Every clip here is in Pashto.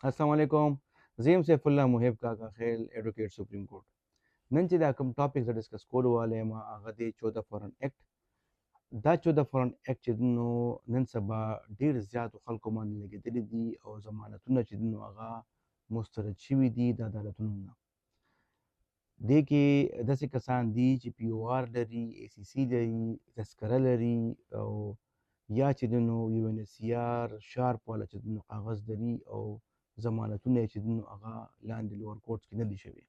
السلام علیکم. زیم سیف الله محب کاکا خیل ایڈوکیټ سپریم کورټ. نن چې دا کوم ټاپک زه ډسکس کولو والا یم هغه دی 14 فورن ایکټ. دا 14 فورن ایکټ چې نو نن سبا ډیر زیاتو خلکو باندې لګېدلي دي او ضمانتونه چې نو هغه مسترد شوي دي د عدالتونو نه. دې کې داسې کسان دي چې پی او آر لري، ای سی سی لري، تذکره لري او یا چې نو یو ان سی آر شارپ والا چې نو کاغذ لري او ضمانتونه یې چې نو هغه لاندې لوور کورټس کې نه دي شوي.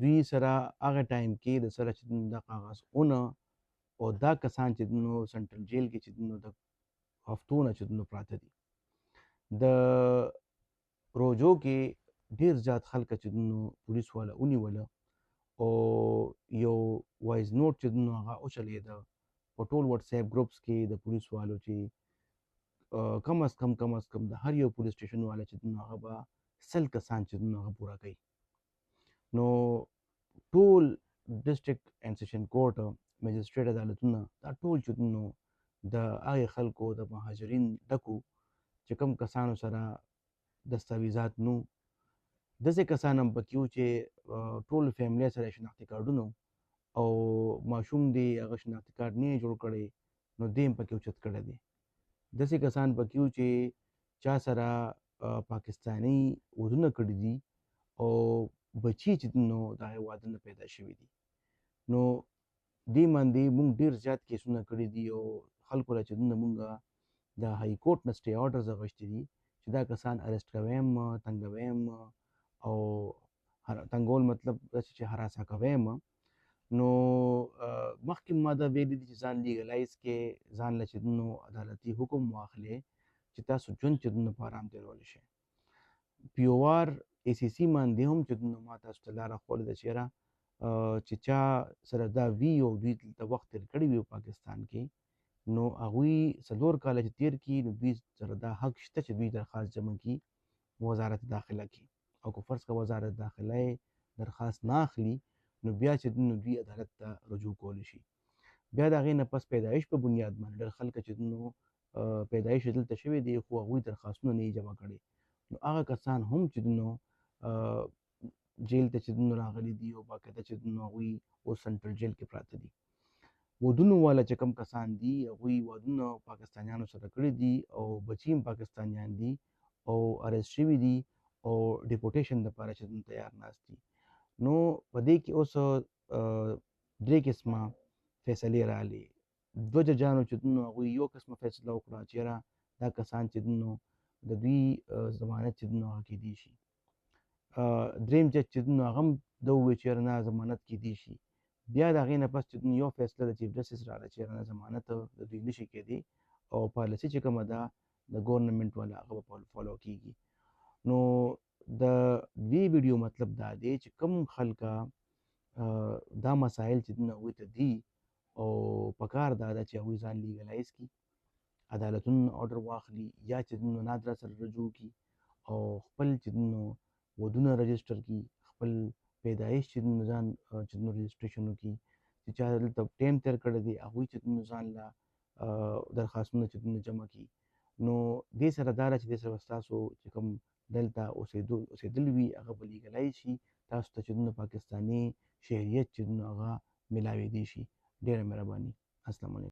دوی سره هغه ټایم کې د سره چې دا کاغذونه او دا کسان چې نو سنټرل جیل کې چې نو د هفتونه چې نو پراته دي. د روجو کې ډیر زیات خلک چې نو پولیس والا ونیوله او یو وایز نوټ چې نو هغه وچلېده په ټول واتس اپ ګروپس کې د پولیس والو چې کم از کم د هر یو پولیس سټیشن والا چې نو هغه به 100 کسان چې نو هغه پوره کوي. نو ټول ډسټرکټ اینډ سیشن کورټ مجسټریټ عدالتونه دا ټول چې نو د هغې خلکو د مهاجرین ډکو چې کوم کسانو سره دستاویزات نو. داسې کسان هم پکې وو چې ټول فیملی سره شناختي کارډونه او ماشوم دی هغه شناختي کارډ نه یې جوړ کړی نو دی هم پکې اوچت کړی دی. داسې کسان پکې وو چې چا سره پاکستاني ودونه کړي دي او بچي چې نو د هغې واده نه پیدا شوي دي. نو دې باندې موږ ډېر زیات کیسونه کړي دي او خلکو له چې نو موږ د های کورټ نه سټې آرډرز اخیستي دي چې دا کسان اریسټ کویم، تنګویم او تنګول مطلب داسې چې هراسه کویم. نو مخکې ما دا ویلي دي چې ځان لیګلایز کې ځان له چې نو عدالتي حکم واخلې چې تاسو ژوند چې نو په ارام تېرولی شئ. پی او آر ای سی سی باندې هم چې نو ما تاسو ته لاره ښودلې ده چېرې چې چا سره دا وي او دوی دلته وخت تېر کړی وي په پاکستان کې نو هغوی 4 کاله چې تېر کړي نو دوی سره دا حق شته چې دوی درخواست جمع کړي وزارت داخله کې. او که فرض کړه وزارت داخله یې درخواست نه اخلي نو بیا چې نو دوی عدالت ته رجوع کولی شي. بیا د هغې نه پس پیدایش په بنیاد باندې ډېر خلک چې نو پیدایش یې دلته شوی دی خو هغوی درخواستونه نه یې جمع کړي نو هغه کسان هم چې نو جیل ته چې نو راغلي دي او باقاعده چې نو هغوی اوس سنټرل جیل کې پراته دي. ودونو والا چې کوم کسان دي هغوی ودونه پاکستانیانو سره کړي دي او بچي هم پاکستانیان دي او اریسټ شوي دي او ډیپورټیشن دپاره چې تیار ناست دي. نو په دې کې اوس 3 قسمه فیصلې راغلي. 2 ججانو چې نو هغوی یو قسمه فیصله وکړه چېرې دا کسان چې نو د دوی ضمانت چې نو هغه کیدی شي. دریم جج چې نو هغه هم ده وویل چېرې نه ضمانت کیدی شي. بیا د هغې نه پس چې یو فیصله د چیف جسټس راغله چېرې نه ضمانت د دوی نشي کیدی او پالیسي چې کومه ده د ګورنمنټ والا هغه به فالو کیږي. نو د دې ویډیو مطلب دا دی چې کوم خلکه دا مسایل چې دونه هغوی ته دي او پکار دا ده چې هغوی ځان لیګلایز کړي، عدالتونو نه آرډر واخلي یا چې نو نادره سره رجوع کړي او خپل چې نو ودونه رجسټر کړي، خپل پیدایش چې نو ځان چې نو رجسټریشن وکړي. چې چا دلته ټایم تېر کړی دی هغوی چې نو ځان له درخواستونه چې نو جمع کړي. نو دې سره دا ده چې دې سره ستاسو چې کوم دلته اوسېدل وي هغه به لیګلایز شي، تاسو ته چې نو پاکستاني شهریت چې نو هغه میلاویدی شي. ډېره مهرباني. السلام علیکم.